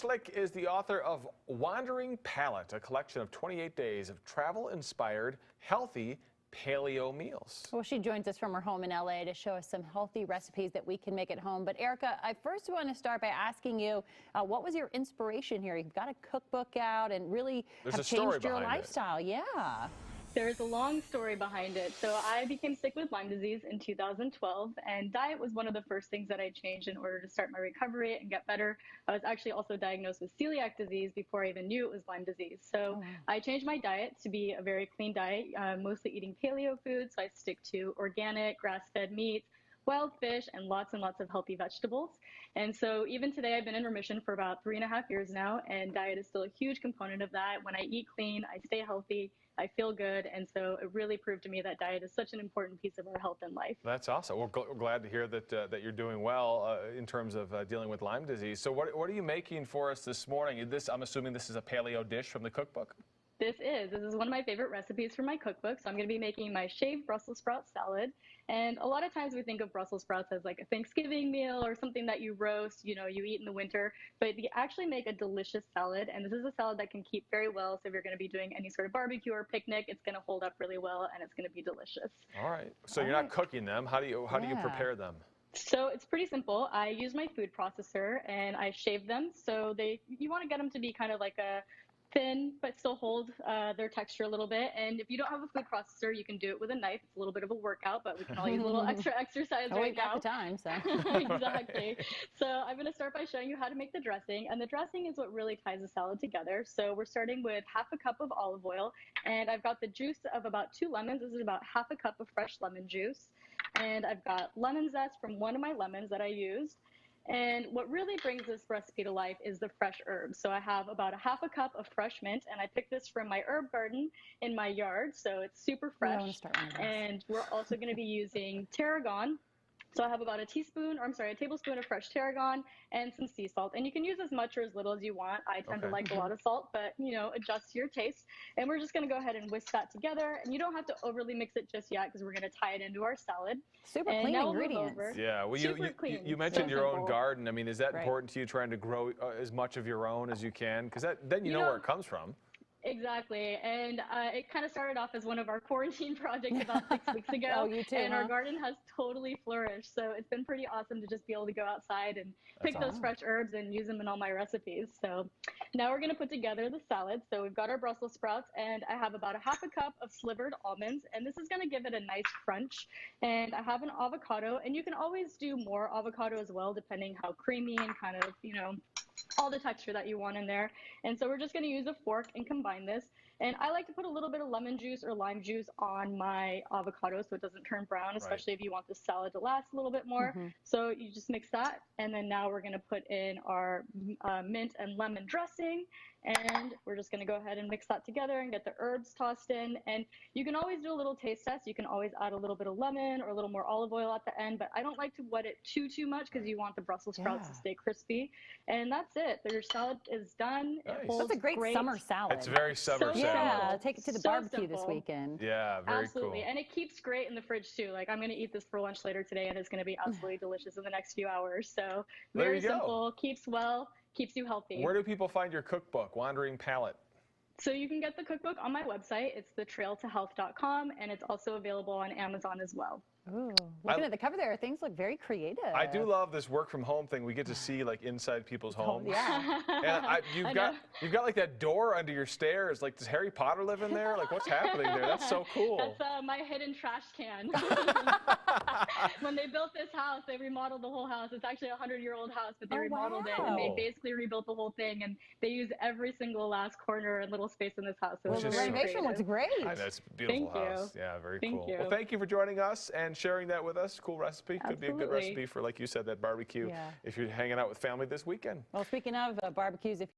SCHLICK is the author of Wandering Palate, a collection of 28 days of travel-inspired, healthy paleo meals. Well, she joins us from her home in LA to show us some healthy recipes that we can make at home. But ERIKA, I first want to start by asking you, what was your inspiration here? You've got a cookbook out and really have changed your lifestyle. Yeah. There's a long story behind it. So I became sick with Lyme disease in 2012, and diet was one of the first things that I changed in order to start my recovery and get better. I was actually also diagnosed with celiac disease before I even knew it was Lyme disease. So I changed my diet to be a very clean diet, mostly eating paleo food. So I stick to organic, grass-fed meats, wild fish, and lots of healthy vegetables. And so even today, I've been in remission for about 3.5 years now, and diet is still a huge component of that. When I eat clean, I stay healthy, I feel good, and so it really proved to me that diet is such an important piece of our health and life. That's awesome. We're glad to hear that that you're doing well in terms of dealing with Lyme disease. So what are you making for us this morning? I'm assuming this is a paleo dish from the cookbook? This is one of my favorite recipes from my cookbook. So I'm going to be making my shaved Brussels sprout salad. And a lot of times we think of Brussels sprouts as like a Thanksgiving meal or something that you roast, you eat in the winter. But you actually make a delicious salad. And this is a salad that can keep very well. So if you're going to be doing any sort of barbecue or picnic, it's going to hold up really well and it's going to be delicious. All right. So you're not cooking them. How do you prepare them? So it's pretty simple. I use my food processor and I shave them. So you want to get them to be kind of like a thin, but still hold their texture a little bit. And if you don't have a food processor, you can do it with a knife. It's a little bit of a workout, but we can all use a little extra exercise right now. Got the time, so. Exactly. So I'm going to start by showing you how to make the dressing. And the dressing is what really ties the salad together. So we're starting with ½ a cup of olive oil. And I've got the juice of about 2 lemons. This is about ½ a cup of fresh lemon juice. And I've got lemon zest from one of my lemons that I used. And what really brings this recipe to life is the fresh herbs. So I have about ½ a cup of fresh mint, and I picked this from my herb garden in my yard, so it's super fresh. And we're also going to be using tarragon. So I have about a tablespoon of fresh tarragon and some sea salt. And you can use as much or as little as you want. I tend to like a lot of salt, but adjust to your taste. And we're just going to go ahead and whisk that together. And you don't have to overly mix it just yet because we're going to tie it into our salad. Super clean ingredients. Yeah, well, you mentioned your own garden. I mean, is that important to you, trying to grow as much of your own as you can? Because then you know where it comes from. Exactly. And it kind of started off as one of our quarantine projects about 6 weeks ago. Oh, you too, and our garden has totally flourished. So it's been pretty awesome to just be able to go outside and pick those fresh herbs and use them in all my recipes. So now we're going to put together the salad. So we've got our Brussels sprouts, and I have about ½ a cup of slivered almonds. And this is going to give it a nice crunch. And I have an avocado. And you can always do more avocado as well, depending how creamy and kind of, all the texture that you want in there. And so we're just going to use a fork and combine this. And I like to put a little bit of lemon juice or lime juice on my avocado so it doesn't turn brown, especially if you want the salad to last a little bit more. So you just mix that. And then now we're going to put in our mint and lemon dressing. And we're just going to go ahead and mix that together and get the herbs tossed in. And you can always do a little taste test. You can always add a little bit of lemon or a little more olive oil at the end, but I don't like to wet it too much because you want the Brussels sprouts to stay crispy. And that's it. Your salad is done. It holds That's a great summer salad. It's very summer salad. Yeah, take it to the barbecue this weekend. Yeah, very absolutely. cool. And it keeps great in the fridge too. Like I'm going to eat this for lunch later today, and it's going to be absolutely delicious in the next few hours. So very simple, keeps well, keeps you healthy. Where do people find your cookbook, Wandering Palate? So you can get the cookbook on my website. It's thetrailtohealth.com, and it's also available on Amazon as well. Ooh, looking at the cover there, things look very creative. I do love this work from home thing. We get to see like inside people's homes. Yeah. And you've got like that door under your stairs. Like, does Harry Potter live in there? Like, what's happening there? That's so cool. That's my hidden trash can. When they built this house, they remodeled the whole house. It's actually a 100-year-old house, but they remodeled it, and they basically rebuilt the whole thing, and they use every single last corner and little space in this house. So the renovation looks great. That's a beautiful house. Yeah, very cool. Thank you. Well, thank you for joining us and sharing that with us. Cool recipe. Could be a good recipe for, like you said, that barbecue if you're hanging out with family this weekend. Well, speaking of barbecues, if